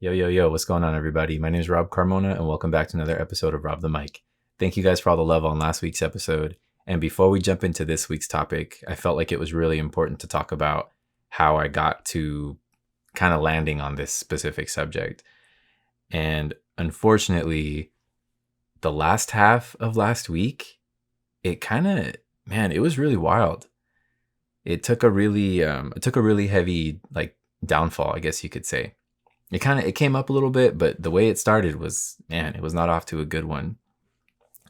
Yo, yo, yo, what's going on, everybody? My name is Rob Carmona, and welcome back to another episode of Rob the Mic. Thank you guys for all the love on last week's episode. And before we jump into this week's topic, I felt like it was really important to talk about how I got to kind of landing on this specific subject. And unfortunately, the last half of last week, it kind of, man, it was really wild. It took a really heavy, like, downfall, I guess you could say. It came up a little bit, but the way it started was, man, it was not off to a good one.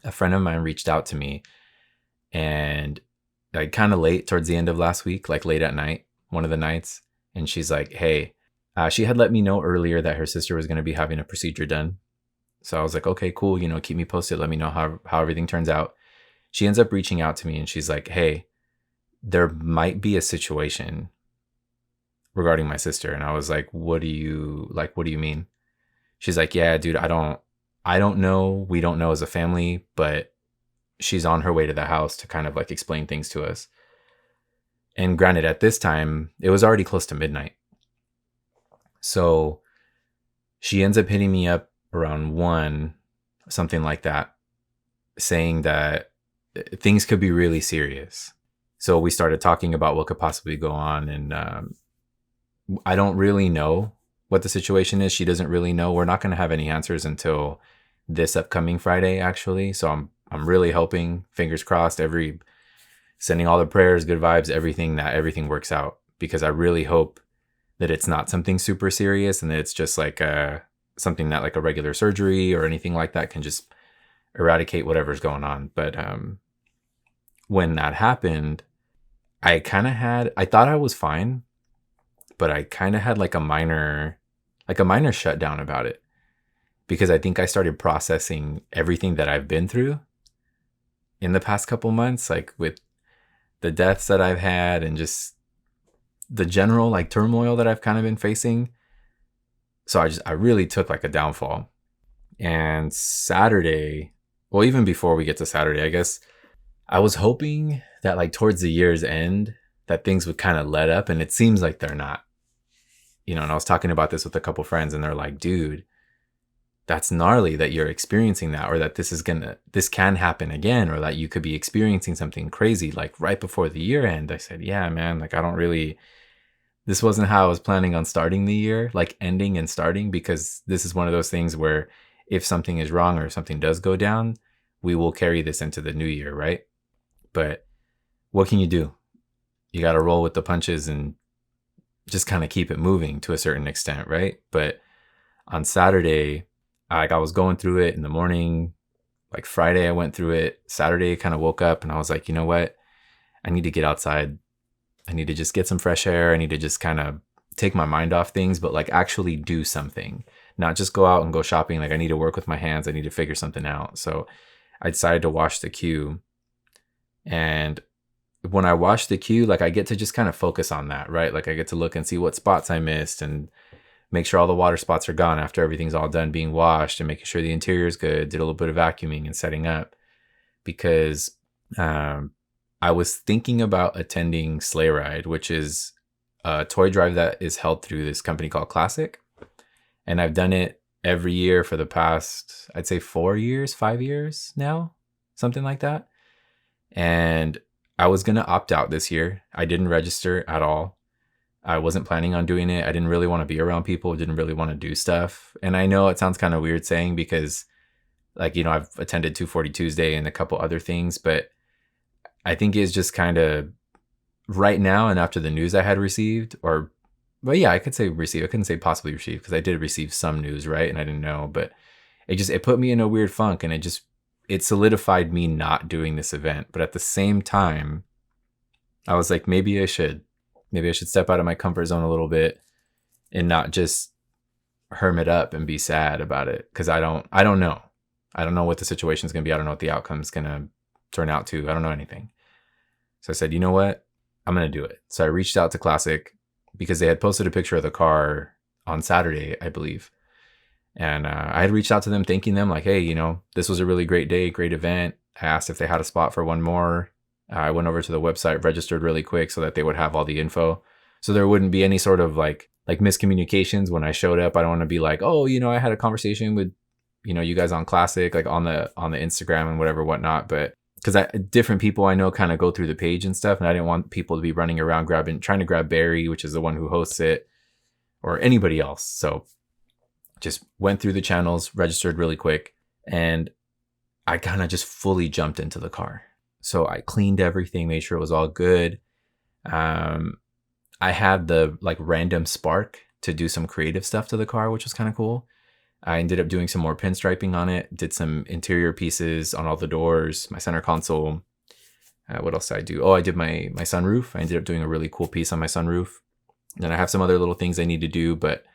A friend of mine reached out to me, and like kind of late towards the end of last week, like late at night, one of the nights, and she's like, "Hey," she had let me know earlier that her sister was going to be having a procedure done. So I was like, "Okay, cool. Keep me posted. Let me know how everything turns out." She ends up reaching out to me, and she's like, "Hey, there might be a situation regarding my sister." And I was like, what do you mean?" She's like, "Yeah, dude, I don't know. We don't know as a family, but she's on her way to the house to kind of like explain things to us." And granted, at this time, it was already close to midnight. So she ends up hitting me up around 1, something like that, saying that things could be really serious. So we started talking about what could possibly go on, and I don't really know what the situation is. She doesn't really know. We're not going to have any answers until this upcoming Friday, actually. So I'm really hoping, fingers crossed, sending all the prayers, good vibes, everything, that everything works out, because I really hope that it's not something super serious and that it's just like something that like a regular surgery or anything like that can just eradicate whatever's going on. But when that happened, I thought I was fine, but I kind of had like a minor shutdown about it, because I think I started processing everything that I've been through in the past couple months, like with the deaths that I've had and just the general like turmoil that I've kind of been facing. So I really took like a downfall. And Saturday, well, even before we get to Saturday, I guess I was hoping that like towards the year's end that things would kind of let up, and it seems like they're not. And I was talking about this with a couple friends, and they're like, "Dude, that's gnarly that you're experiencing that, or that this can happen again, or that you could be experiencing something crazy like right before the year end." I said, "Yeah, man, like this wasn't how I was planning on starting the year, like ending and starting, because this is one of those things where if something is wrong or if something does go down, we will carry this into the new year, right? But what can you do? You got to roll with the punches and just kind of keep it moving to a certain extent, right?" But on Saturday, I was going through it in the morning. Like Friday, I went through it. Saturday, kind of woke up and I was like, you know what? I need to get outside. I need to just get some fresh air. I need to just kind of take my mind off things, but like actually do something, not just go out and go shopping. Like I need to work with my hands. I need to figure something out. So I decided to wash the queue. And when I wash the queue, like I get to just kind of focus on that, right? Like I get to look and see what spots I missed and make sure all the water spots are gone after everything's all done being washed, and making sure the interior is good. Did a little bit of vacuuming and setting up, because I was thinking about attending Sleigh Ride, which is a toy drive that is held through this company called Classic. And I've done it every year for the past, I'd say 4 years, 5 years now, something like that. And I was going to opt out this year. I didn't register at all. I wasn't planning on doing it. I didn't really want to be around people, didn't really want to do stuff. And I know it sounds kind of weird saying, because like, I've attended 240 Tuesday and a couple other things, but I think it's just kind of right now, and after the news I had received, but yeah, I could say receive. I couldn't say possibly receive, because I did receive some news, right? And I didn't know, but it put me in a weird funk, and it solidified me not doing this event. But at the same time, I was like, maybe I should step out of my comfort zone a little bit and not just hermit up and be sad about it. Cause I don't know. I don't know what the situation is going to be. I don't know what the outcome is going to turn out to. I don't know anything. So I said, you know what? I'm going to do it. So I reached out to Classic, because they had posted a picture of the car on Saturday, I believe. And I had reached out to them, thanking them like, hey, this was a really great day, great event. I asked if they had a spot for one more. I went over to the website, registered really quick so that they would have all the info. So there wouldn't be any sort of like like miscommunications when I showed up. I don't want to be like, oh, I had a conversation with, you guys on Classic, like on the Instagram and whatever, whatnot. But because different people I know kind of go through the page and stuff, and I didn't want people to be running around trying to grab Barry, which is the one who hosts it, or anybody else. So just went through the channels, registered really quick, and I kind of just fully jumped into the car. So I cleaned everything, made sure it was all good. I had the like random spark to do some creative stuff to the car, which was kind of cool. I ended up doing some more pinstriping on it, did some interior pieces on all the doors, my center console. What else did I do? Oh, I did my sunroof. I ended up doing a really cool piece on my sunroof. And I have some other little things I need to do, but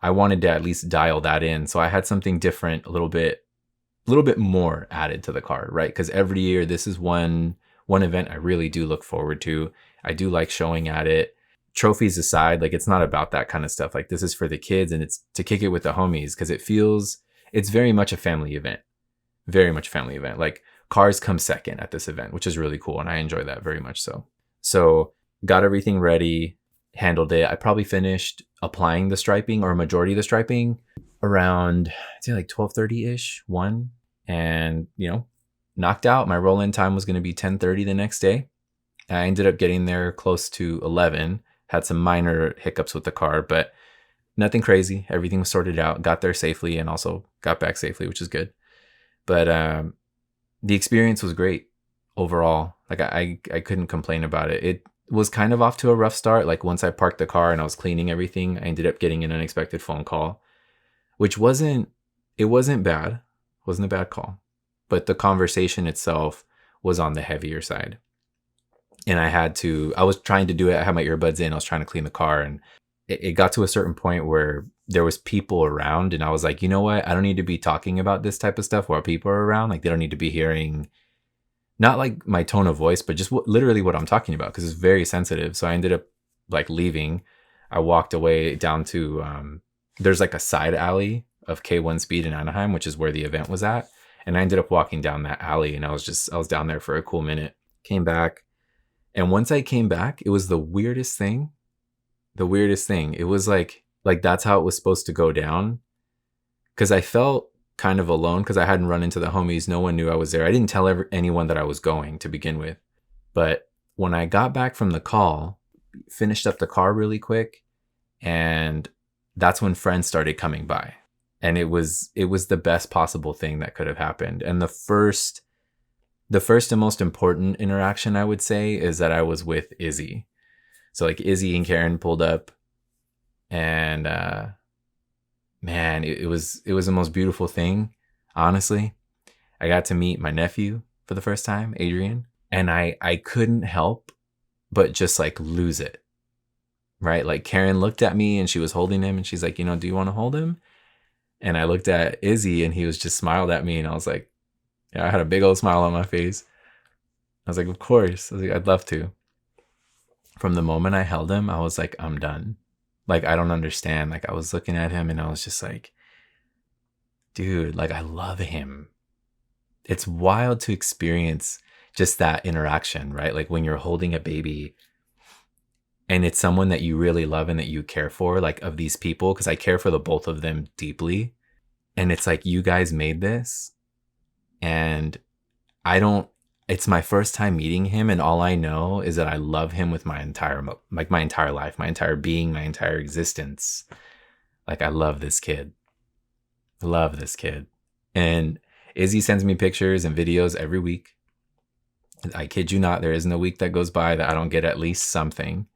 I wanted to at least dial that in. So I had something different, a little bit more added to the car, right? Because every year, this is one event I really do look forward to. I do like showing at it. Trophies aside, like it's not about that kind of stuff. Like this is for the kids and it's to kick it with the homies because it's very much a family event. Very much a family event. Like cars come second at this event, which is really cool. And I enjoy that very much so. So got everything ready, handled it. I probably finished applying the striping or a majority of the striping around, I'd say like 12:30-ish, 1. And, knocked out. My roll-in time was going to be 10:30 the next day. I ended up getting there close to 11. Had some minor hiccups with the car, but nothing crazy. Everything was sorted out. Got there safely and also got back safely, which is good. But the experience was great overall. Like I couldn't complain about it. It was kind of off to a rough start. Like once I parked the car and I was cleaning everything, I ended up getting an unexpected phone call, which wasn't bad. Wasn't a bad call, but the conversation itself was on the heavier side. And I was trying to do it. I had my earbuds in. I was trying to clean the car. And it got to a certain point where there was people around. And I was like, you know what? I don't need to be talking about this type of stuff while people are around. Like they don't need to be hearing, not like my tone of voice, but just literally what I'm talking about. Because it's very sensitive. So I ended up like leaving. I walked away down to, there's like a side alley of K1 Speed in Anaheim, which is where the event was at. And I ended up walking down that alley and I was down there for a cool minute. Came back. And once I came back, it was the weirdest thing. It was like that's how it was supposed to go down. Because I felt kind of alone because I hadn't run into the homies. No one knew I was there. I didn't tell anyone that I was going to begin with. But when I got back from the call, finished up the car really quick, and that's when friends started coming by. And it was the best possible thing that could have happened. And the first and most important interaction, I would say, is that I was with Izzy. So like Izzy and Karen pulled up, and man, it was the most beautiful thing. Honestly, I got to meet my nephew for the first time, Adrian, and I couldn't help but just like lose it. Right? Like Karen looked at me and she was holding him, and she's like, do you want to hold him? And I looked at Izzy and he was just smiled at me, and I was like, yeah, I had a big old smile on my face. I was like, of course. I was like, I'd love to. From the moment I held him, I was like, I'm done. Like, I don't understand. Like, I was looking at him and I was just like, dude, like, I love him. It's wild to experience just that interaction, right? Like when you're holding a baby and it's someone that you really love and that you care for, like of these people, because I care for the both of them deeply. And it's like, you guys made this. And it's my first time meeting him. And all I know is that I love him with my entire life, my entire being, my entire existence. Like, I love this kid. And Izzy sends me pictures and videos every week. I kid you not, there isn't a week that goes by that I don't get at least something.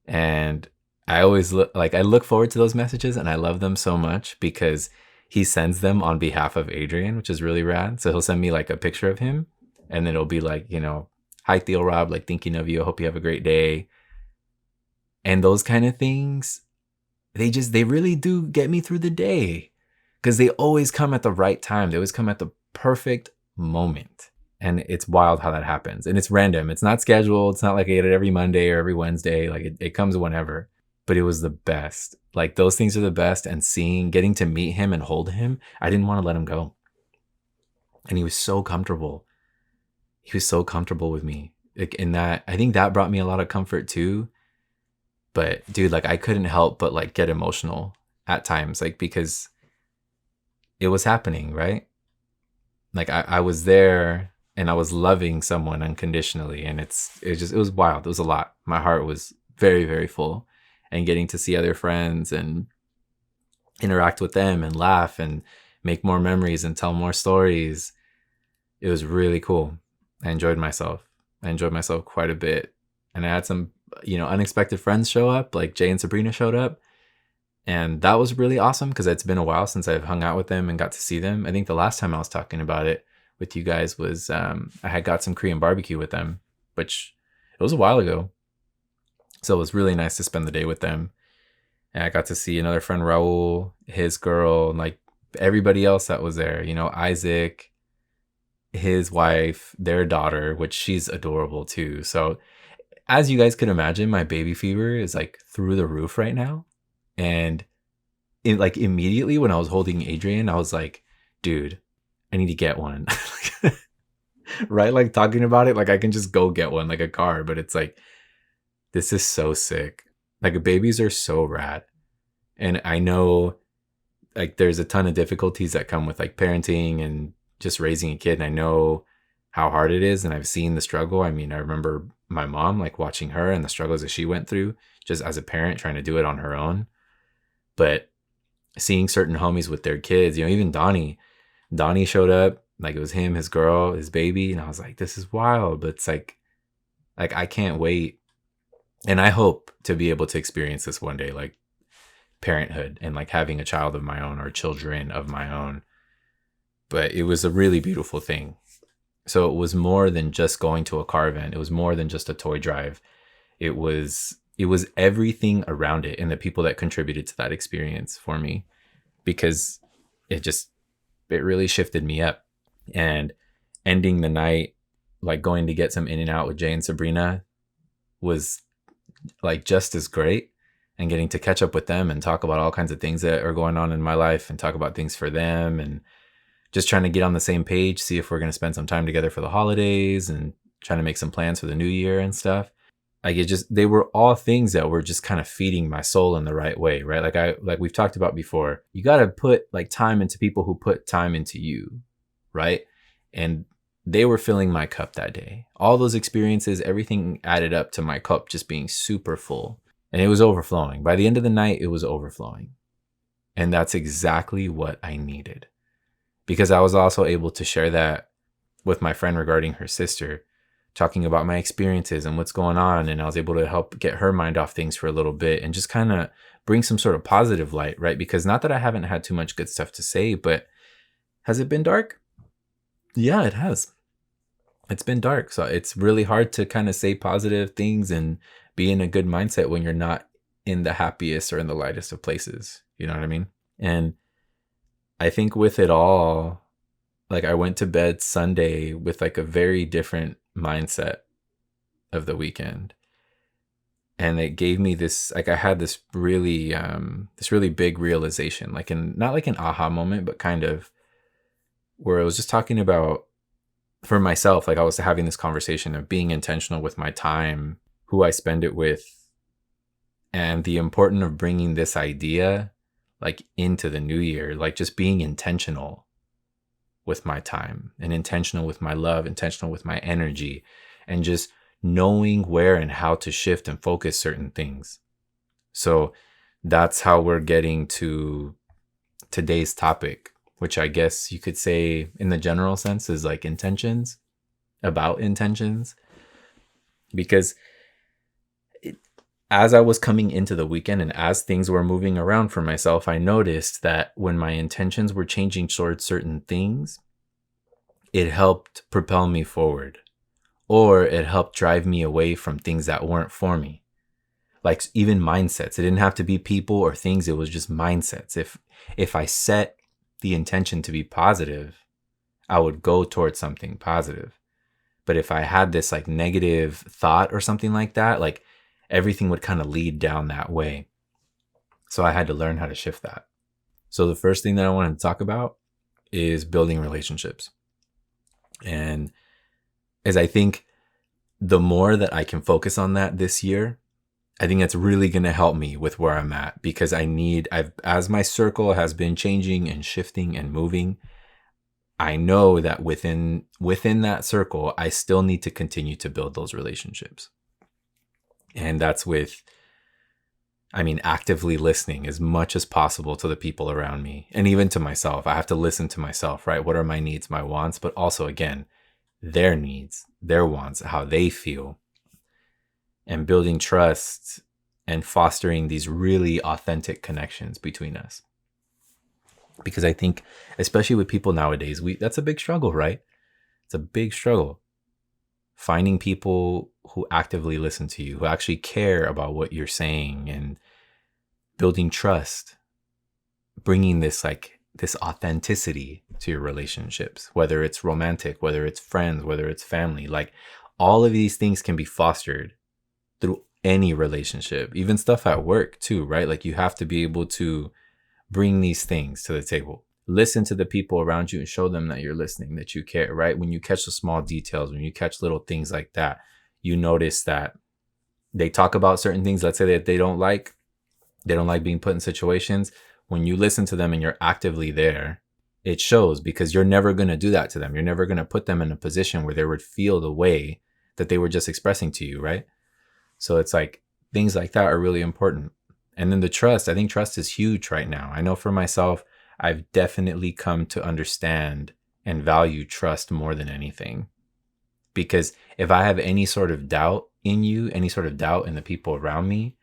And I always I look forward to those messages, and I love them so much because he sends them on behalf of Adrian, which is really rad. So he'll send me like a picture of him, and then it'll be like, hi Theo Rob, like thinking of you. I hope you have a great day. And those kind of things, they really do get me through the day because they always come at the right time. They always come at the perfect moment. And it's wild how that happens. And it's random. It's not scheduled. It's not like I get it every Monday or every Wednesday. Like it comes whenever. But it was the best. Like those things are the best. And getting to meet him and hold him, I didn't want to let him go. And he was so comfortable. He was so comfortable with me. Like in that, I think that brought me a lot of comfort too. But dude, like I couldn't help but like get emotional at times, like because it was happening, right? Like I was there and I was loving someone unconditionally, and it was wild. It was a lot. My heart was very, very full. And getting to see other friends and interact with them and laugh and make more memories and tell more stories. It was really cool. I enjoyed myself. I enjoyed myself quite a bit. And I had some, unexpected friends show up, like Jay and Sabrina showed up. And that was really awesome because it's been a while since I've hung out with them and got to see them. I think the last time I was talking about it with you guys was I had got some Korean barbecue with them, which it was a while ago. So it was really nice to spend the day with them. And I got to see another friend, Raul, his girl, and like everybody else that was there, Isaac, his wife, their daughter, which she's adorable too. So as you guys could imagine, my baby fever is like through the roof right now. And like immediately when I was holding Adrian, I was like, dude, I need to get one. Right? Like talking about it, like I can just go get one, like a car. But it's like, this is so sick. Like babies are so rad. And I know like there's a ton of difficulties that come with like parenting and just raising a kid. And I know how hard it is. And I've seen the struggle. I mean, I remember my mom, like watching her and the struggles that she went through just as a parent trying to do it on her own. But seeing certain homies with their kids, even Donnie showed up, like it was him, his girl, his baby. And I was like, this is wild. But it's like I can't wait. And I hope to be able to experience this one day, like parenthood and like having a child of my own or children of my own. But it was a really beautiful thing. So it was more than just going to a car event. It was more than just a toy drive. It was everything around it and the people that contributed to that experience for me, because it really shifted me up. And ending the night, like going to get some In-N-Out with Jay and Sabrina was like just as great, and getting to catch up with them and talk about all kinds of things that are going on in my life and talk about things for them, and just trying to get on the same page, see if we're going to spend some time together for the holidays and trying to make some plans for the new year and stuff. Like they were all things that were just kind of feeding my soul in the right way, right? Like we've talked about before, you got to put like time into people who put time into you, right? And they were filling my cup that day. All those experiences, everything added up to my cup just being super full, and it was overflowing. By the end of the night, it was overflowing. And that's exactly what I needed, because I was also able to share that with my friend regarding her sister, talking about my experiences and what's going on. And I was able to help get her mind off things for a little bit and just kind of bring some sort of positive light, right? Because not that I haven't had too much good stuff to say, but has it been dark? Yeah, it has. It's been dark. So it's really hard to kind of say positive things and be in a good mindset when you're not in the happiest or in the lightest of places. You know what I mean? And I think with it all, like I went to bed Sunday with like a very different mindset of the weekend. And it gave me this, like I had this really big realization, like not like an aha moment, but kind of where I was just talking about for myself, like I was having this conversation of being intentional with my time, who I spend it with, and the importance of bringing this idea like into the new year, like just being intentional with my time and intentional with my love, intentional with my energy, and just knowing where and how to shift and focus certain things. So that's how we're getting to today's topic, which I guess you could say in the general sense is like intentions, about intentions. Because as I was coming into the weekend and as things were moving around for myself, I noticed that when my intentions were changing towards certain things, it helped propel me forward, or it helped drive me away from things that weren't for me. Like even mindsets. It didn't have to be people or things. It was just mindsets. If I set the intention to be positive, I would go towards something positive. But if I had this like negative thought or something like that, like everything would kind of lead down that way. So I had to learn how to shift that. So the first thing that I wanted to talk about is building relationships. And as I think the more that I can focus on that this year, I think that's really going to help me with where I'm at, because as my circle has been changing and shifting and moving, I know that within that circle, I still need to continue to build those relationships. And that's actively listening as much as possible to the people around me, and even to myself. I have to listen to myself, right? What are my needs, my wants, but also, again, their needs, their wants, how they feel, and building trust and fostering these really authentic connections between us. Because I think, especially with people nowadays, that's a big struggle, right? It's a big struggle. Finding people who actively listen to you, who actually care about what you're saying, and building trust, bringing this authenticity to your relationships, whether it's romantic, whether it's friends, whether it's family. Like, all of these things can be fostered through any relationship, even stuff at work too, right? Like, you have to be able to bring these things to the table. Listen to the people around you and show them that you're listening, that you care, right? When you catch the small details, when you catch little things like that, you notice that they talk about certain things, let's say that they don't like being put in situations. When you listen to them and you're actively there, it shows, because you're never going to do that to them. You're never going to put them in a position where they would feel the way that they were just expressing to you, right? So it's like, things like that are really important. And then the trust, I think trust is huge right now. I know for myself, I've definitely come to understand and value trust more than anything. Because if I have any sort of doubt in you, any sort of doubt in the people around me,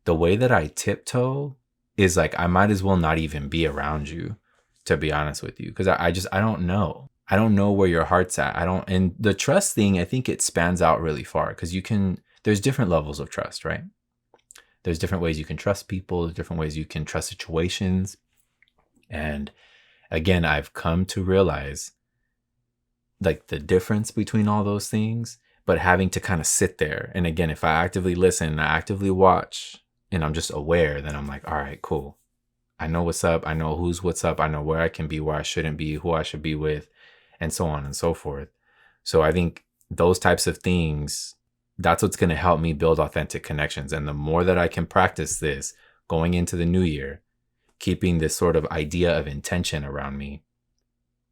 the way that I tiptoe is like, I might as well not even be around you, to be honest with you. Because I don't know. I don't know where your heart's at. And the trust thing, I think it spans out really far, because there's different levels of trust, right? There's different ways you can trust people. There's different ways you can trust situations. And again, I've come to realize like the difference between all those things, but having to kind of sit there. And again, if I actively listen and I actively watch and I'm just aware, then I'm like, all right, cool. I know what's up. I know what's up. I know where I can be, where I shouldn't be, who I should be with, and so on and so forth. So I think those types of things, that's what's going to help me build authentic connections. And the more that I can practice this going into the new year, keeping this sort of idea of intention around me,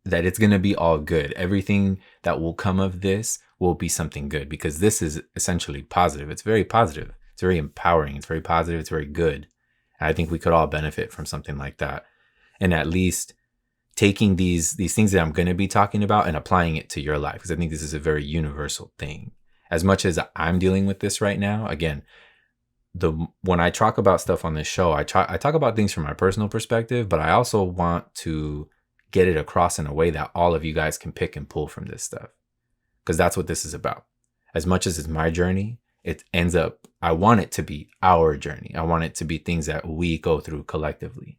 that it's going to be all good. Everything that will come of this will be something good, because this is essentially positive. It's very positive. It's very empowering. It's very positive. It's very good. And I think we could all benefit from something like that. And at least taking these things that I'm going to be talking about and applying it to your life, because I think this is a very universal thing. As much as I'm dealing with this right now, again, when I talk about stuff on this show, I talk about things from my personal perspective, but I also want to get it across in a way that all of you guys can pick and pull from this stuff, because that's what this is about. As much as it's my journey, I want it to be our journey. I want it to be things that we go through collectively,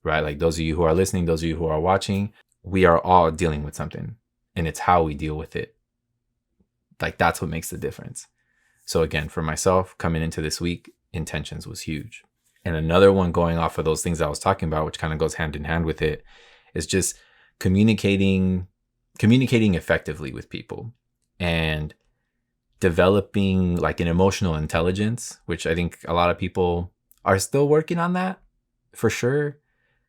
right? Like, those of you who are listening, those of you who are watching, we are all dealing with something, and it's how we deal with it. Like, that's what makes the difference. So again, for myself, coming into this week, intentions was huge. And another one, going off of those things I was talking about, which kind of goes hand in hand with it, is just communicating effectively with people and developing like an emotional intelligence, which I think a lot of people are still working on that, for sure.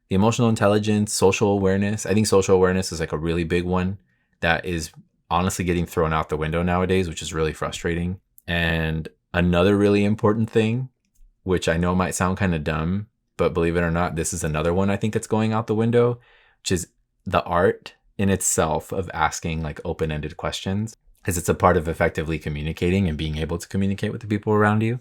The emotional intelligence, social awareness. I think social awareness is like a really big one that is honestly getting thrown out the window nowadays, which is really frustrating. And another really important thing, which I know might sound kind of dumb, but believe it or not, this is another one I think that's going out the window, which is the art in itself of asking like open-ended questions, because it's a part of effectively communicating and being able to communicate with the people around you.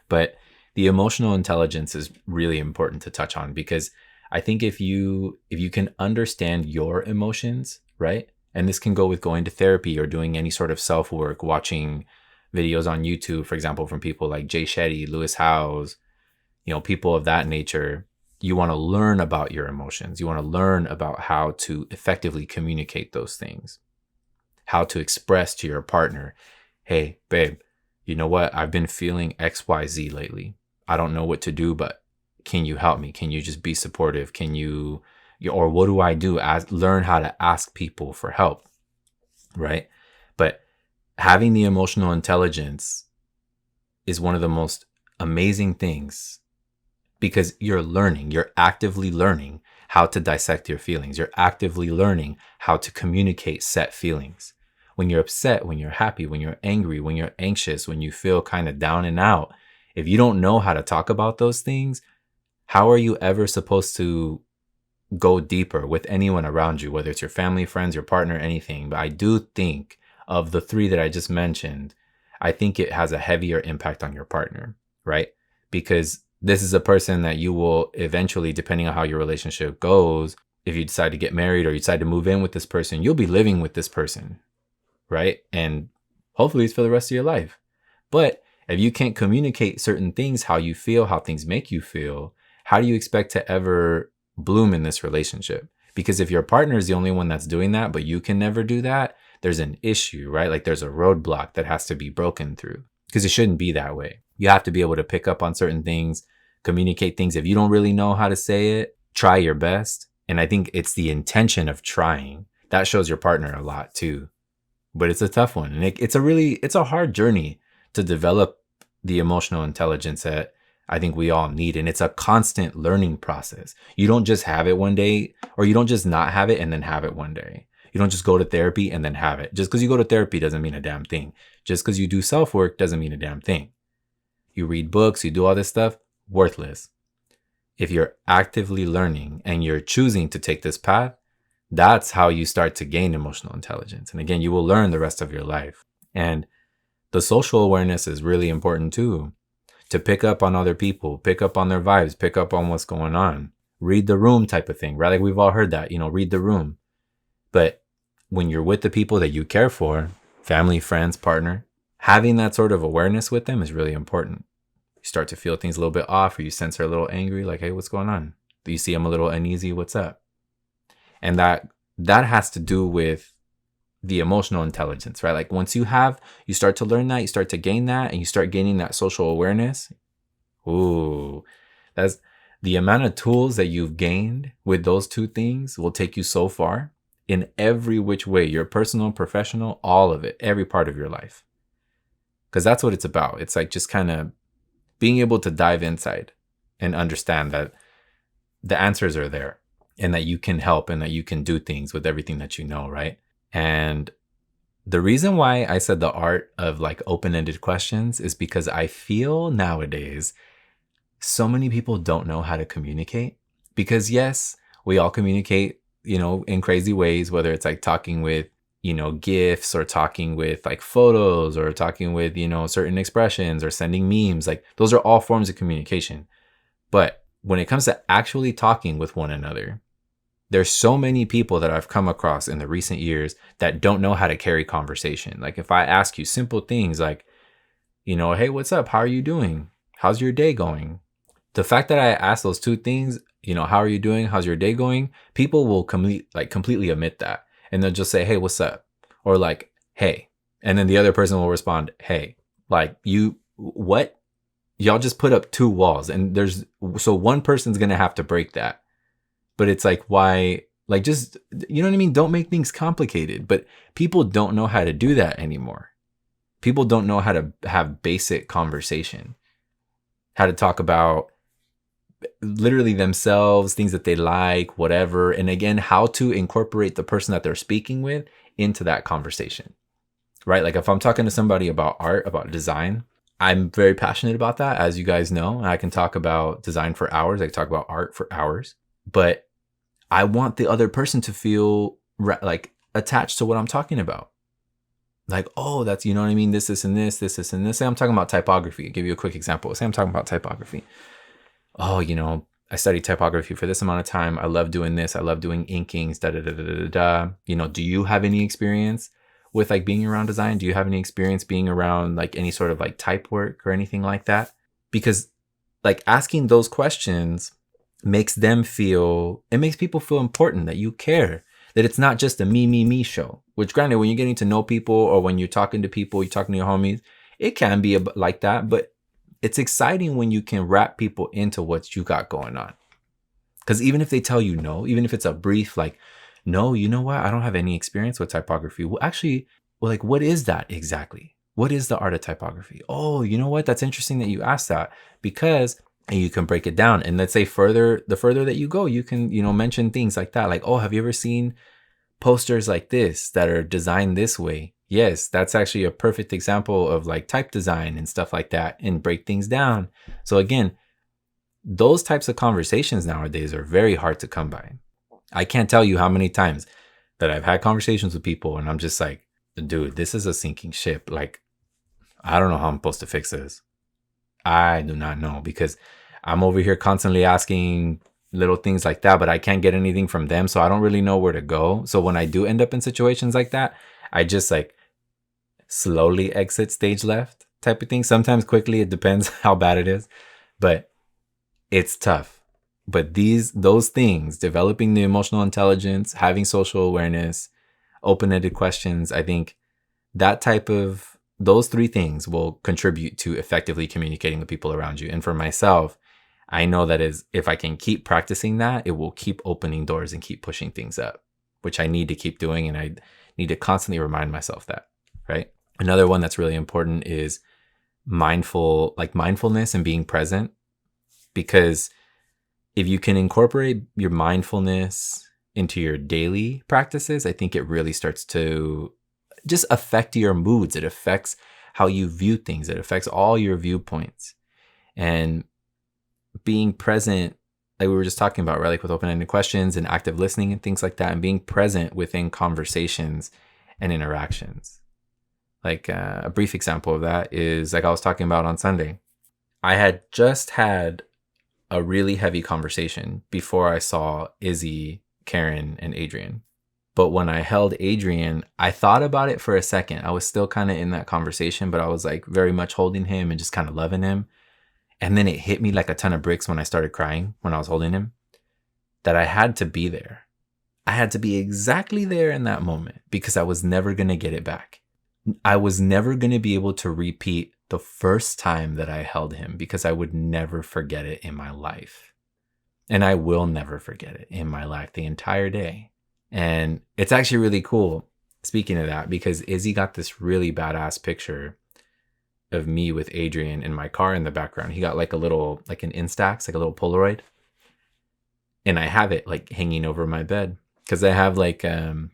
But the emotional intelligence is really important to touch on, because I think if you can understand your emotions, right? And this can go with going to therapy or doing any sort of self-work, watching videos on YouTube, for example, from people like Jay Shetty, Lewis Howes, people of that nature. You want to learn about your emotions. You want to learn about how to effectively communicate those things, how to express to your partner, hey, babe, you know what? I've been feeling XYZ lately. I don't know what to do, but can you help me? Can you just be supportive? Or what do I do? Learn how to ask people for help, right? But having the emotional intelligence is one of the most amazing things because you're actively learning how to dissect your feelings. You're actively learning how to communicate set feelings. When you're upset, when you're happy, when you're angry, when you're anxious, when you feel kind of down and out, if you don't know how to talk about those things, how are you ever supposed to go deeper with anyone around you, whether it's your family, friends, your partner, anything? But I do think of the three that I just mentioned, I think it has a heavier impact on your partner, right? Because this is a person that you will eventually, depending on how your relationship goes, if you decide to get married or you decide to move in with this person, you'll be living with this person, right? And hopefully it's for the rest of your life. But if you can't communicate certain things, how you feel, how things make you feel, how do you expect to ever bloom in this relationship? Because if your partner is the only one that's doing that, but you can never do that, there's an issue, right? Like there's a roadblock that has to be broken through, because it shouldn't be that way. You have to be able to pick up on certain things, communicate things. If you don't really know how to say it, try your best. And I think it's the intention of trying that shows your partner a lot too. But it's a tough one. And it's a hard journey to develop the emotional intelligence that I think we all need. And it's a constant learning process. You don't just have it one day, or you don't just not have it and then have it one day. You don't just go to therapy and then have it. Just because you go to therapy doesn't mean a damn thing. Just because you do self-work doesn't mean a damn thing. You read books, you do all this stuff, worthless. If you're actively learning and you're choosing to take this path, that's how you start to gain emotional intelligence. And again, you will learn the rest of your life. And the social awareness is really important too. To pick up on other people, pick up on their vibes, pick up on what's going on. Read the room type of thing, right? Like we've all heard that, read the room. But when you're with the people that you care for, family, friends, partner, having that sort of awareness with them is really important. You start to feel things a little bit off, or you sense her a little angry, like, hey, what's going on? Do you see I'm a little uneasy? What's up? And that has to do with the emotional intelligence, right? Like once you start to learn that, you start to gain that, and you start gaining that social awareness. Ooh, that's the amount of tools that you've gained with those two things will take you so far in every which way, your personal, professional, all of it, every part of your life. Because that's what it's about. It's like just kind of being able to dive inside and understand that the answers are there and that you can help and that you can do things with everything that you know, right? And the reason why I said the art of like open-ended questions is because I feel nowadays so many people don't know how to communicate. Because yes, we all communicate, in crazy ways, whether it's like talking with, GIFs, or talking with like photos, or talking with, certain expressions, or sending memes. Like those are all forms of communication. But when it comes to actually talking with one another, there's so many people that I've come across in the recent years that don't know how to carry conversation. Like if I ask you simple things like, hey, what's up? How are you doing? How's your day going? The fact that I ask those two things, how are you doing? How's your day going? People will completely omit that. And they'll just say, hey, what's up? Or like, hey. And then the other person will respond, hey. Like, what? Y'all just put up two walls. And so one person's going to have to break that. But it's like, why? Like, just, you know what I mean? Don't make things complicated. But people don't know how to do that anymore. People don't know how to have basic conversation, how to talk about literally themselves, things that they like, whatever. And again, how to incorporate the person that they're speaking with into that conversation, right? Like if I'm talking to somebody about art, about design, I'm very passionate about that, as you guys know. I can talk about design for hours. I can talk about art for hours. But I want the other person to feel like attached to what I'm talking about. Like, oh, that's, you know what I mean? This, and this, this, and this. Say I'm talking about typography. I'll give you a quick example. Say I'm talking about typography. Oh, I studied typography for this amount of time. I love doing this. I love doing inkings, da, da, da, da, da, da. Do you have any experience with like being around design? Do you have any experience being around like any sort of like type work or anything like that? Because like asking those questions makes people feel important, that you care, that it's not just a me show. Which granted, when you're getting to know people, or when you're talking to people, you're talking to your homies, it can be like that. But it's exciting when you can wrap people into what you got going on. Because even if they tell you no, even if it's a brief like, no, you know what? I don't have any experience with typography. Well, actually, like, what is that exactly? What is the art of typography? Oh, you know what? That's interesting that you asked that, because you can break it down. And let's say the further that you go, you can, mention things like that. Like, oh, have you ever seen posters like this that are designed this way? Yes, that's actually a perfect example of like type design and stuff like that, and break things down. So again, those types of conversations nowadays are very hard to come by. I can't tell you how many times that I've had conversations with people and I'm just like, dude, this is a sinking ship. Like, I don't know how I'm supposed to fix this. I do not know, because I'm over here constantly asking little things like that, but I can't get anything from them. So I don't really know where to go. So when I do end up in situations like that, I just like slowly exit stage left type of thing. Sometimes quickly, it depends how bad it is, but it's tough. But those things, developing the emotional intelligence, having social awareness, open-ended questions, I think those three things will contribute to effectively communicating with people around you. And for myself, I know that if I can keep practicing that, it will keep opening doors and keep pushing things up, which I need to keep doing. And I need to constantly remind myself that, right? Another one that's really important is mindfulness and being present. Because if you can incorporate your mindfulness into your daily practices, I think it really starts to just affect your moods. It affects how you view things. It affects all your viewpoints. And being present, like we were just talking about, right? Like with open-ended questions and active listening and things like that, and being present within conversations and interactions. Like a brief example of that is like I was talking about on Sunday. I had just had a really heavy conversation before I saw Izzy, Karen, and Adrian. But when I held Adrian, I thought about it for a second. I was still kind of in that conversation, but I was like very much holding him and just kind of loving him. And then it hit me like a ton of bricks when I started crying when I was holding him, that I had to be there. I had to be exactly there in that moment, because I was never going to get it back. I was never going to be able to repeat the first time that I held him, because I would never forget it in my life. And I will never forget it in my life, the entire day. And it's actually really cool, speaking of that, because Izzy got this really badass picture of me with Adrian in my car in the background. He got like an Instax, like a little Polaroid. And I have it like hanging over my bed, because I have like a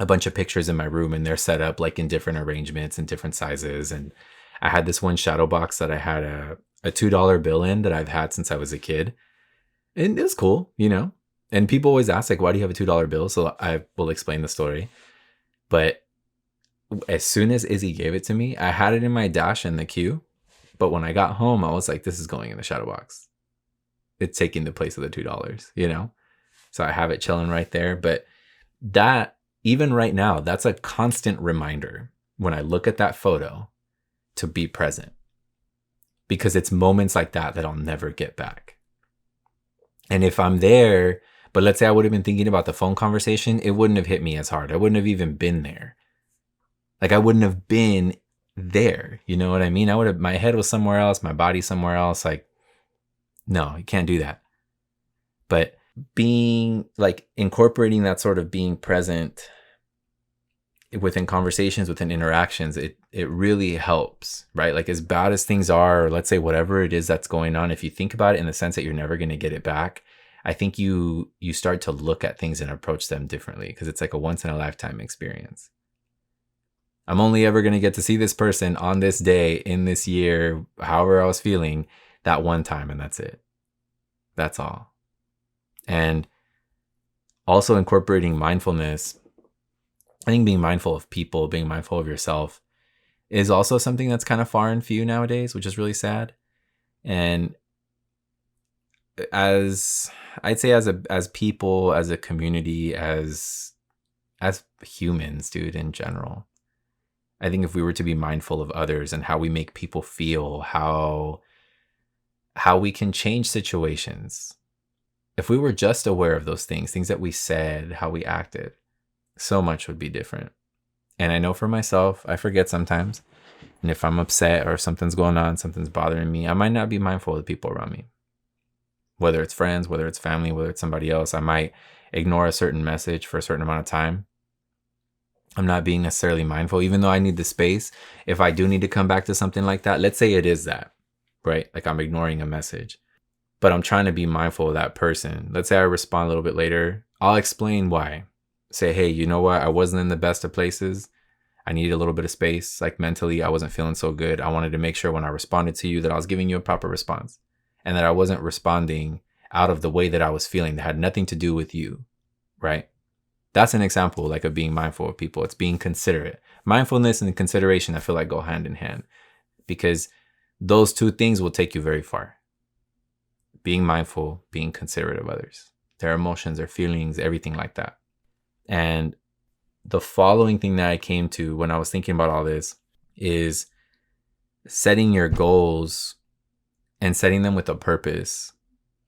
bunch of pictures in my room, and they're set up like in different arrangements and different sizes. And I had this one shadow box that I had a $2 bill in that I've had since I was a kid. And it was cool, And people always ask, like, why do you have a $2 bill? So I will explain the story. But as soon as Izzy gave it to me, I had it in my dash in the queue. But when I got home, I was like, this is going in the shadow box. It's taking the place of the $2, So I have it chilling right there. But that, even right now, that's a constant reminder when I look at that photo to be present. Because it's moments like that I'll never get back. And if I'm there, but let's say I would have been thinking about the phone conversation, it wouldn't have hit me as hard. I wouldn't have even been there. Like I wouldn't have been there. You know what I mean? My head was somewhere else, my body somewhere else. Like, no, you can't do that. But incorporating that sort of being present within conversations, within interactions, it really helps, right? Like as bad as things are, or let's say whatever it is that's going on, if you think about it in the sense that you're never going to get it back, I think you start to look at things and approach them differently, because it's like a once in a lifetime experience. I'm only ever going to get to see this person on this day, in this year, however I was feeling that one time, and that's it. That's all. And also incorporating mindfulness, I think being mindful of people, being mindful of yourself is also something that's kind of far and few nowadays, which is really sad. And as I'd say, as people, as a community, as humans, dude, in general, I think if we were to be mindful of others and how we make people feel, how we can change situations, if we were just aware of those things that we said, how we acted, so much would be different. And I know for myself, I forget sometimes. And if I'm upset or something's going on, something's bothering me, I might not be mindful of the people around me. Whether it's friends, whether it's family, whether it's somebody else, I might ignore a certain message for a certain amount of time. I'm not being necessarily mindful, even though I need the space. If I do need to come back to something like that, let's say it is that, right? Like I'm ignoring a message, but I'm trying to be mindful of that person. Let's say I respond a little bit later. I'll explain why. Say, hey, you know what? I wasn't in the best of places. I needed a little bit of space. Like mentally, I wasn't feeling so good. I wanted to make sure when I responded to you that I was giving you a proper response and that I wasn't responding out of the way that I was feeling that had nothing to do with you, right? That's an example like of being mindful of people. It's being considerate. Mindfulness and consideration, I feel like go hand in hand because those two things will take you very far. Being mindful, being considerate of others, their emotions, their feelings, everything like that. And the following thing that I came to when I was thinking about all this is setting your goals and setting them with a purpose.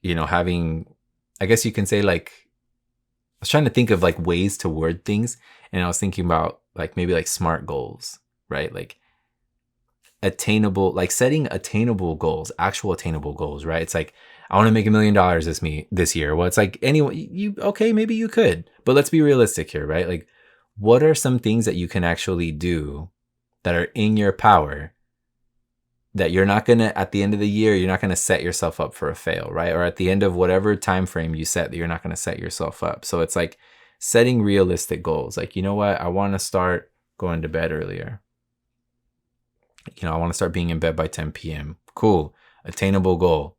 You know, having, I guess you can say like, I was trying to think of like ways to word things. And I was thinking about like maybe like SMART goals, right? Like attainable, like setting attainable goals, actual attainable goals, right? It's like, I want to make $1 million this year. Well, it's like anyway, okay, maybe you could, but let's be realistic here, right? Like, what are some things that you can actually do that are in your power that you're not going to, at the end of the year, you're not going to set yourself up for a fail, right? Or at the end of whatever time frame you set, that you're not going to set yourself up. So it's like setting realistic goals. Like, you know what? I want to start going to bed earlier. You know, I want to start being in bed by 10 p.m. Cool. Attainable goal.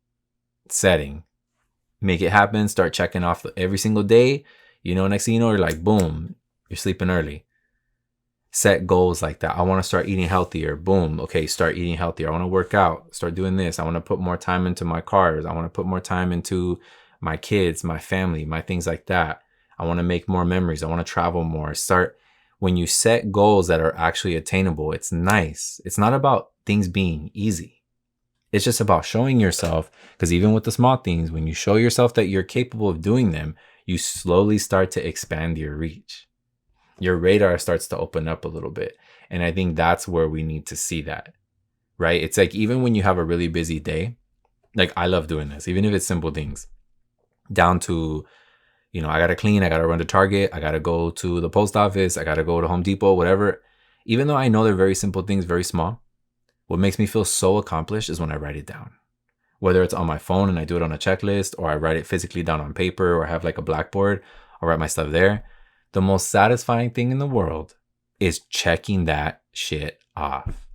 Setting. Make it happen. Start checking off every single day. You know, next thing you know, you're like, boom, you're sleeping early. Set goals like that. I want to start eating healthier. Boom. Okay, start eating healthier. I want to work out. Start doing this. I want to put more time into my cars. I want to put more time into my kids, my family, my things like that. I want to make more memories. I want to travel more. When you set goals that are actually attainable, it's nice. It's not about things being easy. It's just about showing yourself, because even with the small things, when you show yourself that you're capable of doing them, you slowly start to expand your reach. Your radar starts to open up a little bit. And I think that's where we need to see that, right? It's like, even when you have a really busy day, like I love doing this, even if it's simple things down to, you know, I got to clean, I got to run to Target, I got to go to the post office, I got to go to Home Depot, whatever. Even though I know they're very simple things, very small, what makes me feel so accomplished is when I write it down. Whether it's on my phone and I do it on a checklist, or I write it physically down on paper, or I have like a blackboard, I'll write my stuff there. The most satisfying thing in the world is checking that shit off.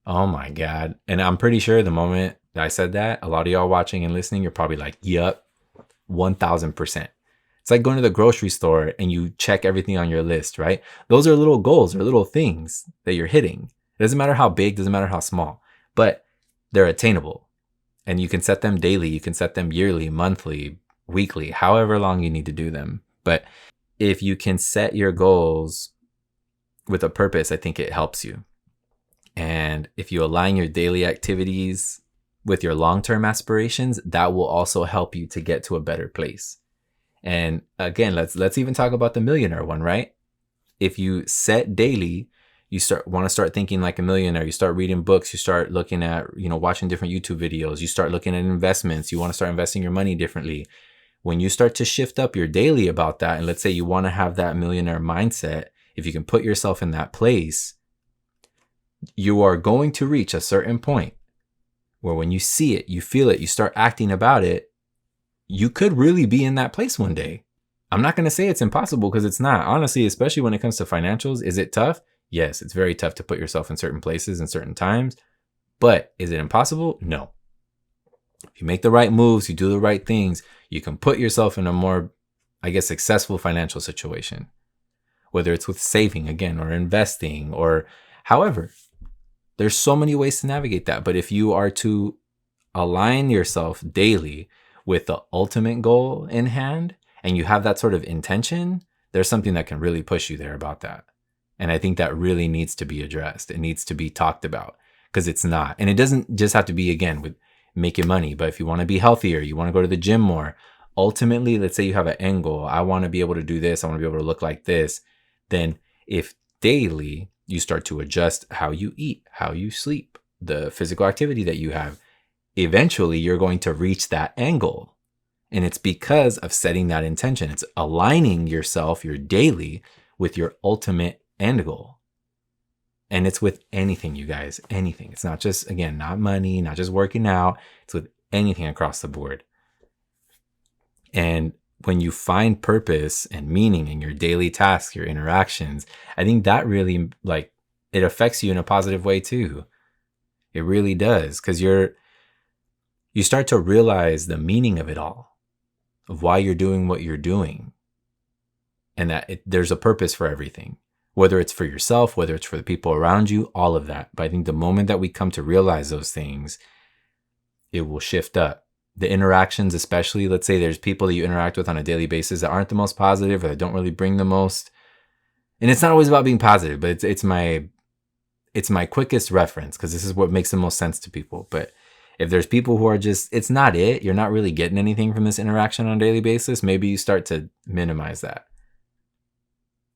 Oh my God. And I'm pretty sure the moment that I said that, a lot of y'all watching and listening, you're probably like, yep, 1000%. It's like going to the grocery store and you check everything on your list, right? Those are little goals or little things that you're hitting. It doesn't matter how big, doesn't matter how small, but they're attainable. And you can set them daily. You can set them yearly, monthly, weekly, however long you need to do them. But if you can set your goals with a purpose, I think it helps you. And if you align your daily activities with your long-term aspirations, that will also help you to get to a better place. And again, let's even talk about the millionaire one, right? If you set daily, you want to start thinking like a millionaire. You start reading books. You start looking at, watching different YouTube videos. You start looking at investments. You want to start investing your money differently. When you start to shift up your daily about that, and let's say you want to have that millionaire mindset, if you can put yourself in that place, you are going to reach a certain point where when you see it, you feel it, you start acting about it, you could really be in that place one day. I'm not going to say it's impossible, because it's not. Honestly, especially when it comes to financials, is it tough? Yes, it's very tough to put yourself in certain places and certain times. But is it impossible? No. If you make the right moves, you do the right things, you can put yourself in a more, successful financial situation. Whether it's with saving, again, or investing, or however. There's so many ways to navigate that. But if you are to align yourself daily with the ultimate goal in hand, and you have that sort of intention, there's something that can really push you there about that. And I think that really needs to be addressed. It needs to be talked about, because it's not. And it doesn't just have to be, again, with making money. But if you want to be healthier, you want to go to the gym more, ultimately, let's say you have an end goal. I want to be able to do this. I want to be able to look like this. Then if daily you start to adjust how you eat, how you sleep, the physical activity that you have, eventually you're going to reach that end goal. And it's because of setting that intention. It's aligning yourself, your daily, with your ultimate end goal. And it's with anything, you guys, anything. It's not just, again, not money, not just working out. It's with anything across the board. And when you find purpose and meaning in your daily tasks, your interactions, I think that really, like, it affects you in a positive way too. It really does, because you start to realize the meaning of it all, of why you're doing what you're doing, and that there's a purpose for everything, whether it's for yourself, whether it's for the people around you, all of that. But I think the moment that we come to realize those things, it will shift up. The interactions, especially, let's say there's people that you interact with on a daily basis that aren't the most positive or that don't really bring the most. And it's not always about being positive, but it's my quickest reference, because this is what makes the most sense to people. But if there's people who are just, it's not it, you're not really getting anything from this interaction on a daily basis, maybe you start to minimize that.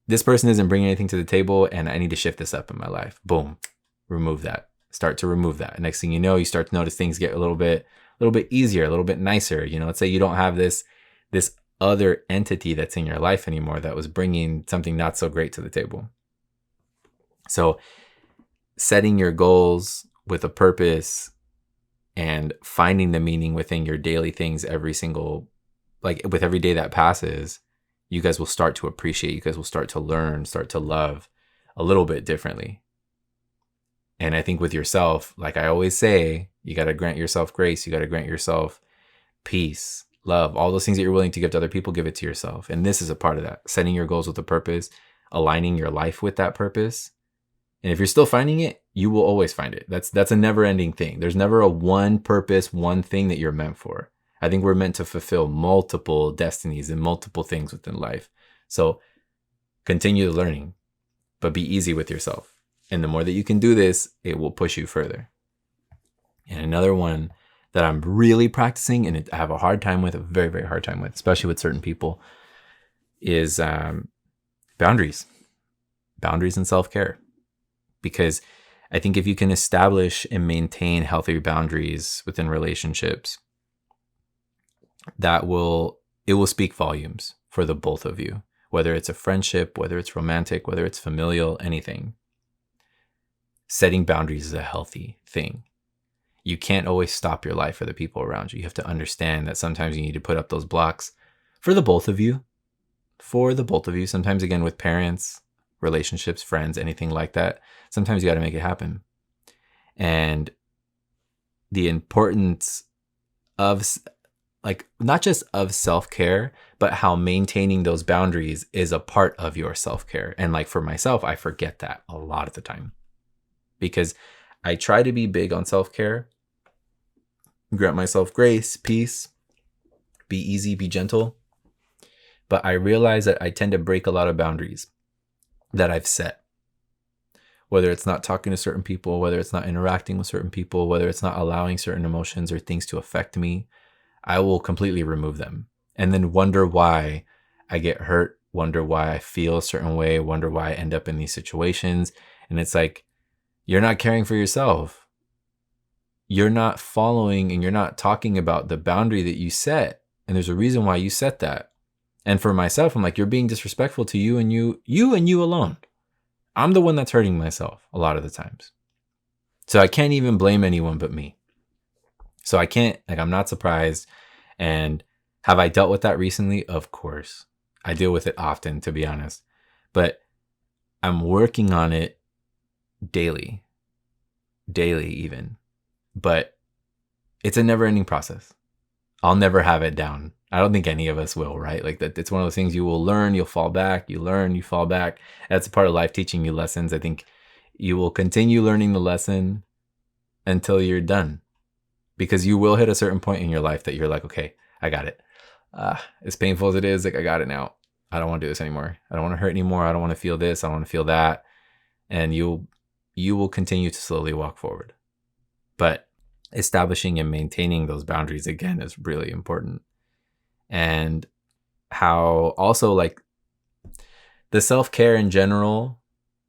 This person isn't bringing anything to the table, and I need to shift this up in my life. Boom, remove that. Start to remove that. Next thing you know, you start to notice things get a little bit easier, a little bit nicer. Let's say you don't have this other entity that's in your life anymore that was bringing something not so great to the table. So setting your goals with a purpose and finding the meaning within your daily things with every day that passes, you guys will start to appreciate, you guys will start to learn, start to love a little bit differently. And I think with yourself, like I always say, you got to grant yourself grace. You got to grant yourself peace, love, all those things that you're willing to give to other people, give it to yourself. And this is a part of that. Setting your goals with a purpose, aligning your life with that purpose. And if you're still finding it, you will always find it. That's a never ending thing. There's never a one purpose, one thing that you're meant for. I think we're meant to fulfill multiple destinies and multiple things within life. So continue the learning, but be easy with yourself. And the more that you can do this, it will push you further. And another one that I'm really practicing and I have a hard time with, a very, very hard time with, especially with certain people, is boundaries. Boundaries and self-care. Because I think if you can establish and maintain healthy boundaries within relationships, it will speak volumes for the both of you, whether it's a friendship, whether it's romantic, whether it's familial, anything. Setting boundaries is a healthy thing. You can't always stop your life for the people around you. You have to understand that sometimes you need to put up those blocks for the both of you. Sometimes, again, with parents, relationships, friends, anything like that. Sometimes you got to make it happen. And the importance of, like, not just of self-care, but how maintaining those boundaries is a part of your self-care. And like for myself, I forget that a lot of the time because I try to be big on self-care, grant myself grace, peace, be easy, be gentle. But I realize that I tend to break a lot of boundaries that I've set. Whether it's not talking to certain people, whether it's not interacting with certain people, whether it's not allowing certain emotions or things to affect me, I will completely remove them. And then wonder why I get hurt, wonder why I feel a certain way, wonder why I end up in these situations. And it's like, you're not caring for yourself. You're not following and you're not talking about the boundary that you set. And there's a reason why you set that. And for myself, I'm like, you're being disrespectful to you and you alone. I'm the one that's hurting myself a lot of the times. So I can't even blame anyone but me. So I can't, like, I'm not surprised. And have I dealt with that recently? Of course. I deal with it often, to be honest. But I'm working on it daily even. But it's a never-ending process. I'll never have it down. I don't think any of us will, right? Like that, it's one of those things you will learn, you'll fall back, you learn, you fall back. That's a part of life, teaching you lessons. I think you will continue learning the lesson until you're done, because you will hit a certain point in your life that you're like, okay, I got it. As painful as it is, like, I got it now. I don't want to do this anymore. I don't want to hurt anymore. I don't want to feel this. I don't want to feel that. And you will continue to slowly walk forward. But establishing and maintaining those boundaries, again, is really important. And how also, like, the self-care in general,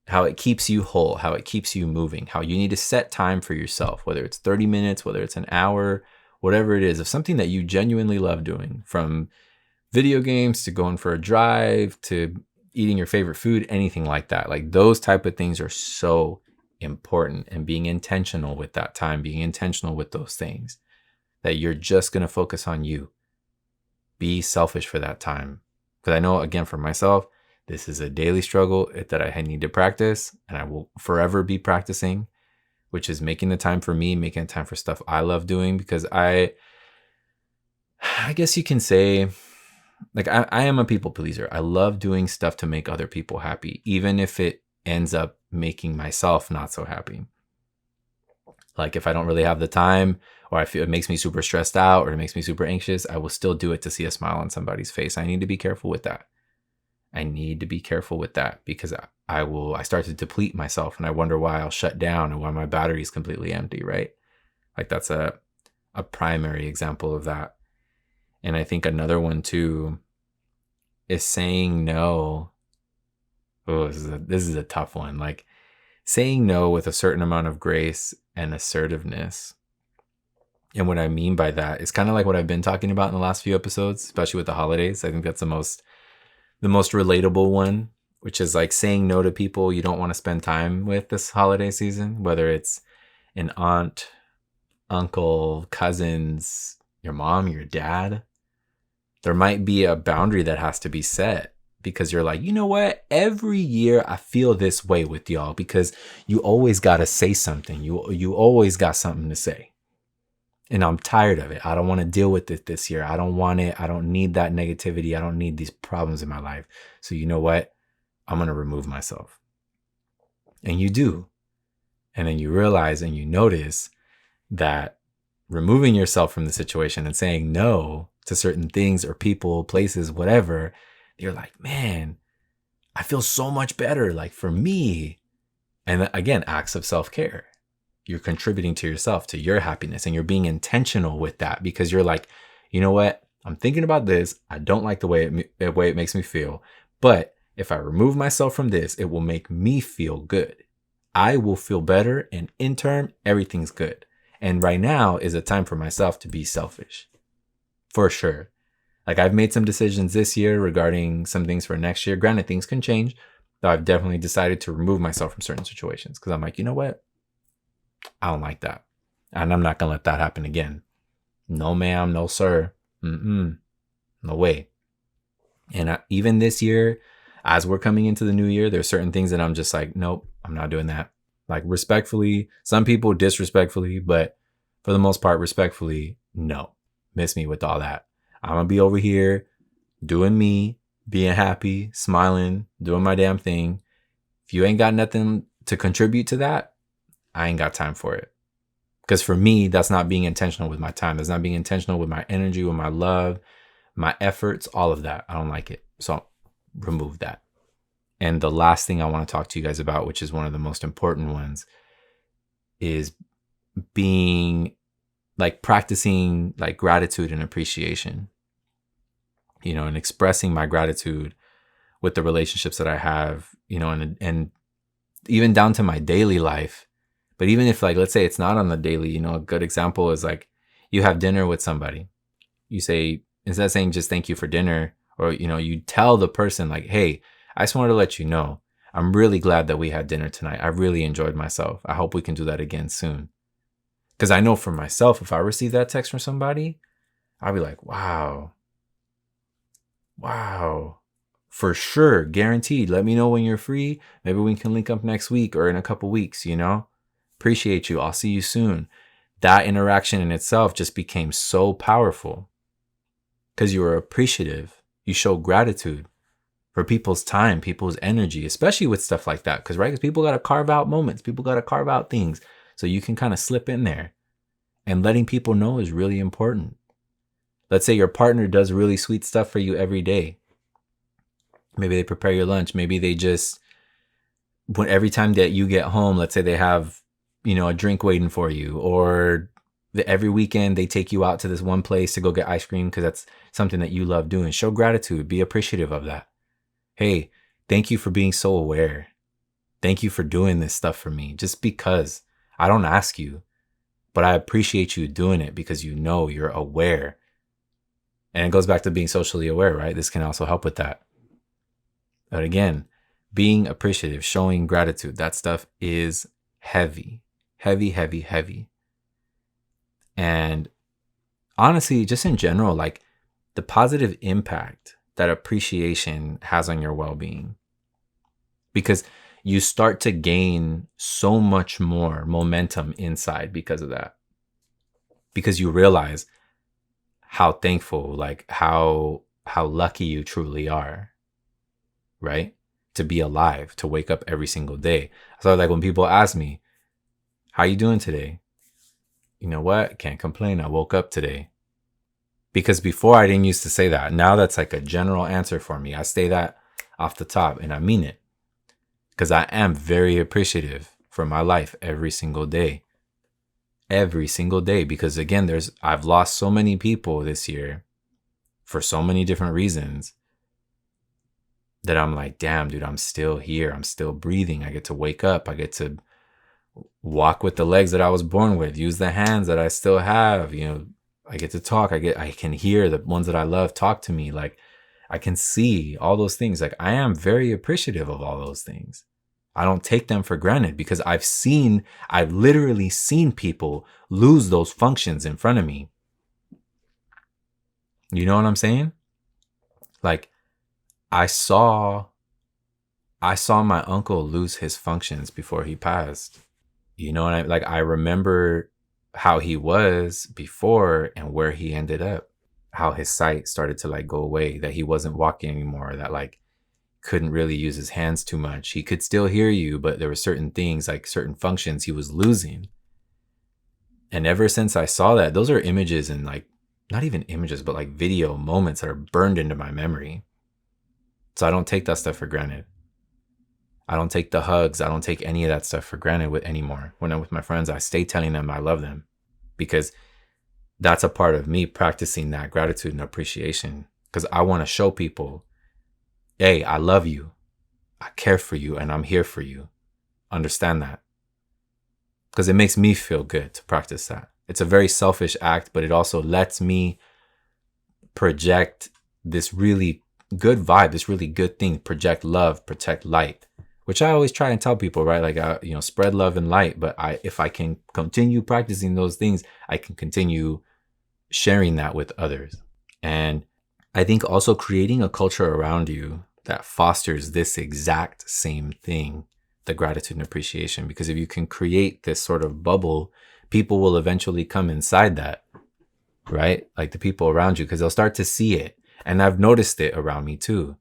how it keeps you whole, how it keeps you moving, how you need to set time for yourself, whether it's 30 minutes, whether it's an hour, whatever it is, of something that you genuinely love doing, from video games to going for a drive to eating your favorite food, anything like that. Like those type of things are so important, and being intentional with that time, being intentional with those things, that you're just going to focus on you. Be selfish for that time. Because I know, again, for myself, this is a daily struggle that I need to practice, and I will forever be practicing, which is making the time for me, making the time for stuff I love doing. Because I guess you can say, like, I am a people pleaser. I love doing stuff to make other people happy, even if it ends up making myself not so happy. Like if I don't really have the time, or I feel it makes me super stressed out, or it makes me super anxious, I will still do it to see a smile on somebody's face. I need to be careful with that. Because I start to deplete myself, and I wonder why I'll shut down and why my battery is completely empty, right? Like that's a primary example of that. And I think another one too is saying no. Oh, this is a tough one. Like saying no with a certain amount of grace and assertiveness. And what I mean by that is kind of like what I've been talking about in the last few episodes, especially with the holidays. I think that's the most relatable one, which is like saying no to people you don't want to spend time with this holiday season, whether it's an aunt, uncle, cousins, your mom, your dad. There might be a boundary that has to be set, because you're like, you know what? Every year I feel this way with y'all, because you always got to say something. You always got something to say. And I'm tired of it. I don't want to deal with it this year. I don't want it. I don't need that negativity. I don't need these problems in my life. So you know what? I'm going to remove myself. And you do. And then you realize and you notice that removing yourself from the situation and saying no to certain things or people, places, whatever, you're like, man, I feel so much better. Like for me. And again, acts of self-care. You're contributing to yourself, to your happiness, and you're being intentional with that, because you're like, you know what? I'm thinking about this. I don't like the way it makes me feel. But if I remove myself from this, it will make me feel good. I will feel better. And in turn, everything's good. And right now is a time for myself to be selfish. For sure. Like I've made some decisions this year regarding some things for next year. Granted, things can change. Though I've definitely decided to remove myself from certain situations, because I'm like, you know what? I don't like that. And I'm not going to let that happen again. No, ma'am. No, sir. No way. And even this year, as we're coming into the new year, there's certain things that I'm just like, nope, I'm not doing that. Like respectfully, some people disrespectfully, but for the most part, respectfully, no. Miss me with all that. I'm going to be over here doing me, being happy, smiling, doing my damn thing. If you ain't got nothing to contribute to that, I ain't got time for it. Because for me, that's not being intentional with my time. That's not being intentional with my energy, with my love, my efforts, all of that. I don't like it. So remove that. And the last thing I want to talk to you guys about, which is one of the most important ones, is being like practicing like gratitude and appreciation, you know, and expressing my gratitude with the relationships that I have, you know, and even down to my daily life. But even if, like, let's say it's not on the daily, you know, a good example is like you have dinner with somebody. You say, instead of saying just thank you for dinner, or, you know, you tell the person like, hey, I just wanted to let you know, I'm really glad that we had dinner tonight. I really enjoyed myself. I hope we can do that again soon. Because I know for myself, if I receive that text from somebody, I'll be like, wow, for sure, guaranteed. Let me know when you're free. Maybe we can link up next week or in a couple weeks, you know? Appreciate you. I'll see you soon. That interaction in itself just became so powerful because you were appreciative. You show gratitude for people's time, people's energy, especially with stuff like that. Because, right, 'cause people got to carve out moments. People got to carve out things. So you can kind of slip in there. And letting people know is really important. Let's say your partner does really sweet stuff for you every day. Maybe they prepare your lunch. Maybe they just, when every time that you get home, let's say they have, you know, a drink waiting for you, or every weekend they take you out to this one place to go get ice cream because that's something that you love doing. Show gratitude. Be appreciative of that. Hey, thank you for being so aware. Thank you for doing this stuff for me. Just because I don't ask you, but I appreciate you doing it because you know you're aware. And it goes back to being socially aware, right? This can also help with that. But again, being appreciative, showing gratitude, that stuff is heavy, heavy, heavy, heavy. And honestly, just in general, like the positive impact that appreciation has on your well-being, because you start to gain so much more momentum inside because of that. Because you realize how thankful, like how lucky you truly are, right? To be alive, to wake up every single day. So like when people ask me, how you doing today? You know what? Can't complain. I woke up today. Because before I didn't used to say that. Now that's like a general answer for me. I say that off the top and I mean it. Because I am very appreciative for my life every single day. Every single day. Because again, I've lost so many people this year for so many different reasons that I'm like, damn, dude, I'm still here. I'm still breathing. I get to wake up. I get to walk with the legs that I was born with, use the hands that I still have. You know, I get to talk. I can hear the ones that I love talk to me. Like I can see all those things. Like I am very appreciative of all those things. I don't take them for granted because I've literally seen people lose those functions in front of me. You know what I'm saying? Like I saw my uncle lose his functions before he passed. You know, and I remember how he was before and where he ended up, how his sight started to like go away, that he wasn't walking anymore, that like couldn't really use his hands too much. He could still hear you, but there were certain things, like certain functions he was losing. And ever since I saw that, those are images and like, not even images, but like video moments that are burned into my memory. So I don't take that stuff for granted. I don't take the hugs. I don't take any of that stuff for granted anymore. When I'm with my friends, I stay telling them I love them because that's a part of me practicing that gratitude and appreciation. Because I want to show people, hey, I love you. I care for you and I'm here for you. Understand that. Because it makes me feel good to practice that. It's a very selfish act, but it also lets me project this really good vibe, this really good thing, project love, protect light, which I always try and tell people, right? Like, spread love and light. But if I can continue practicing those things, I can continue sharing that with others. And I think also creating a culture around you that fosters this exact same thing, the gratitude and appreciation. Because if you can create this sort of bubble, people will eventually come inside that, right? Like the people around you, because they'll start to see it. And I've noticed it around me too.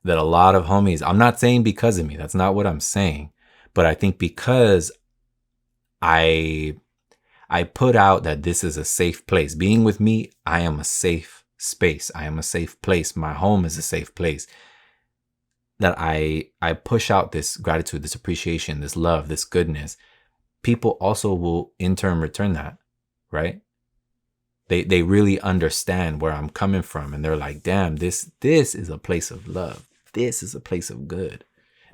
That a lot of homies, I'm not saying because of me, that's not what I'm saying, but I think because I put out that this is a safe place. Being with me, I am a safe space. I am a safe place. My home is a safe place. That I push out this gratitude, this appreciation, this love, this goodness. People also will in turn return that, right? They really understand where I'm coming from, and they're like, damn, this is a place of love. This is a place of good.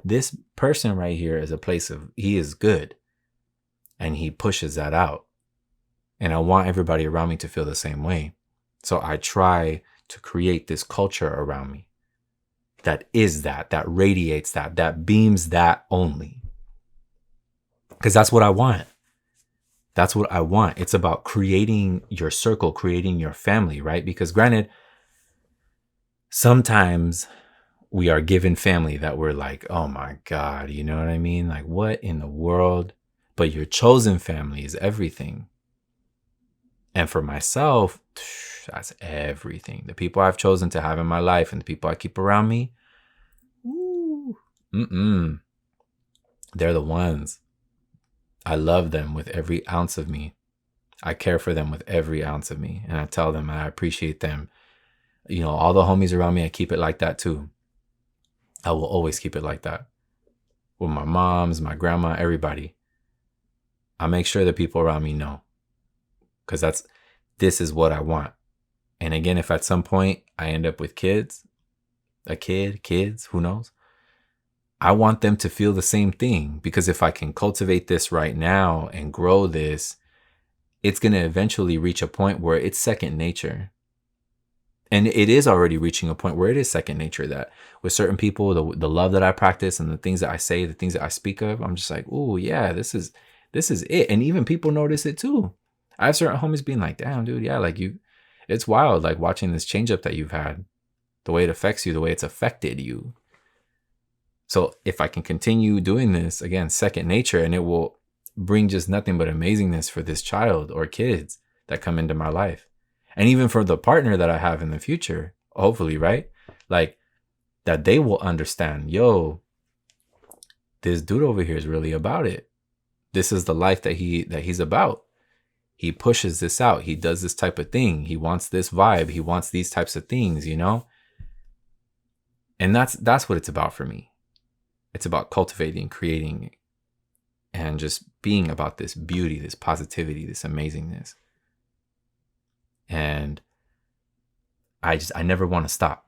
This person right here is a place of, he is good. And he pushes that out. And I want everybody around me to feel the same way. So I try to create this culture around me that is that radiates that beams that only. Because that's what I want. That's what I want. It's about creating your circle, creating your family, right? Because granted, sometimes we are given family that we're like, oh my God, you know what I mean? Like, what in the world? But your chosen family is everything. And for myself, that's everything. The people I've chosen to have in my life and the people I keep around me, they're the ones. I love them with every ounce of me. I care for them with every ounce of me. And I tell them I appreciate them. You know, all the homies around me, I keep it like that too. I will always keep it like that. With my moms, my grandma, everybody. I make sure the people around me know. Because this is what I want. And again, if at some point I end up with kids, kids, who knows? I want them to feel the same thing, because if I can cultivate this right now and grow this, it's going to eventually reach a point where it's second nature. And it is already reaching a point where it is second nature, that with certain people, the love that I practice and the things that I say, the things that I speak of, I'm just like, oh yeah, this is it. And even people notice it too. I have certain homies being like, damn, dude, yeah, like it's wild, like watching this change up that you've had, the way it affects you, the way it's affected you. So if I can continue doing this, again, second nature, and it will bring just nothing but amazingness for this child or kids that come into my life. And even for the partner that I have in the future, hopefully, right? Like that they will understand, yo, this dude over here is really about it. This is the life that he's about. He pushes this out. He does this type of thing. He wants this vibe. He wants these types of things, you know? And that's what it's about for me. It's about cultivating, creating, and just being about this beauty, this positivity, this amazingness. And I never want to stop.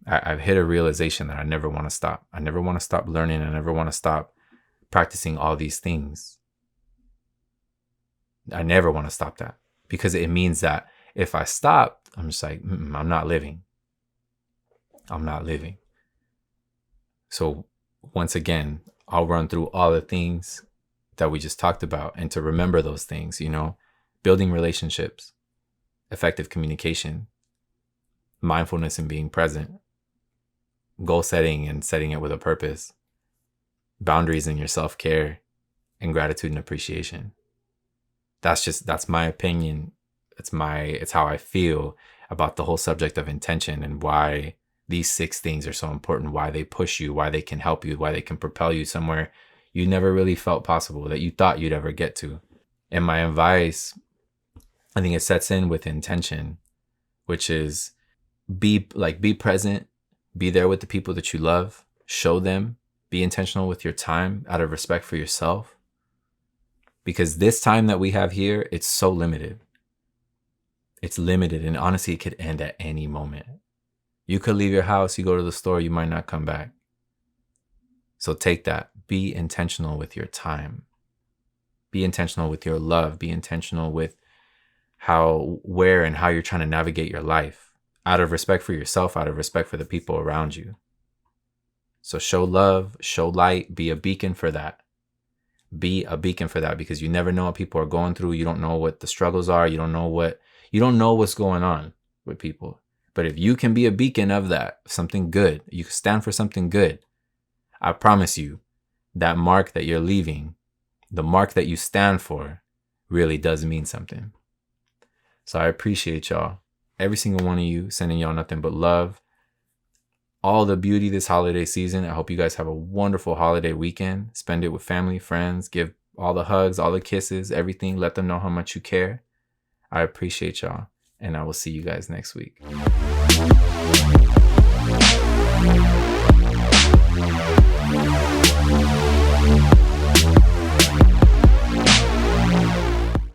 I've hit a realization that I never want to stop. I never want to stop learning. I never want to stop practicing all these things. I never want to stop that, because it means that if I stop, I'm just like, I'm not living. I'm not living. So once again, I'll run through all the things that we just talked about, and to remember those things, you know, building relationships, effective communication, mindfulness and being present, goal setting and setting it with a purpose, boundaries in your self-care, and gratitude and appreciation. That's my opinion. It's how I feel about the whole subject of intention, and why these 6 things are so important, why they push you, why they can help you, why they can propel you somewhere you never really felt possible, that you thought you'd ever get to. And my advice, I think it sets in with intention, which is be present, be there with the people that you love, show them, be intentional with your time out of respect for yourself. Because this time that we have here, it's so limited. It's limited, and honestly, it could end at any moment. You could leave your house, you go to the store, you might not come back. So take that. Be intentional with your time. Be intentional with your love. Be intentional with where and how you're trying to navigate your life, out of respect for yourself, out of respect for the people around you. So show love, show light, be a beacon for that. Be a beacon for that, because you never know what people are going through. You don't know what the struggles are. You don't know what's going on with people. But if you can be a beacon of that, something good, you can stand for something good, I promise you, that mark that you're leaving, the mark that you stand for, really does mean something. So I appreciate y'all, every single one of you, sending y'all nothing but love, all the beauty this holiday season. I hope you guys have a wonderful holiday weekend. Spend it with family, friends, give all the hugs, all the kisses, everything. Let them know how much you care. I appreciate y'all, and I will see you guys next week.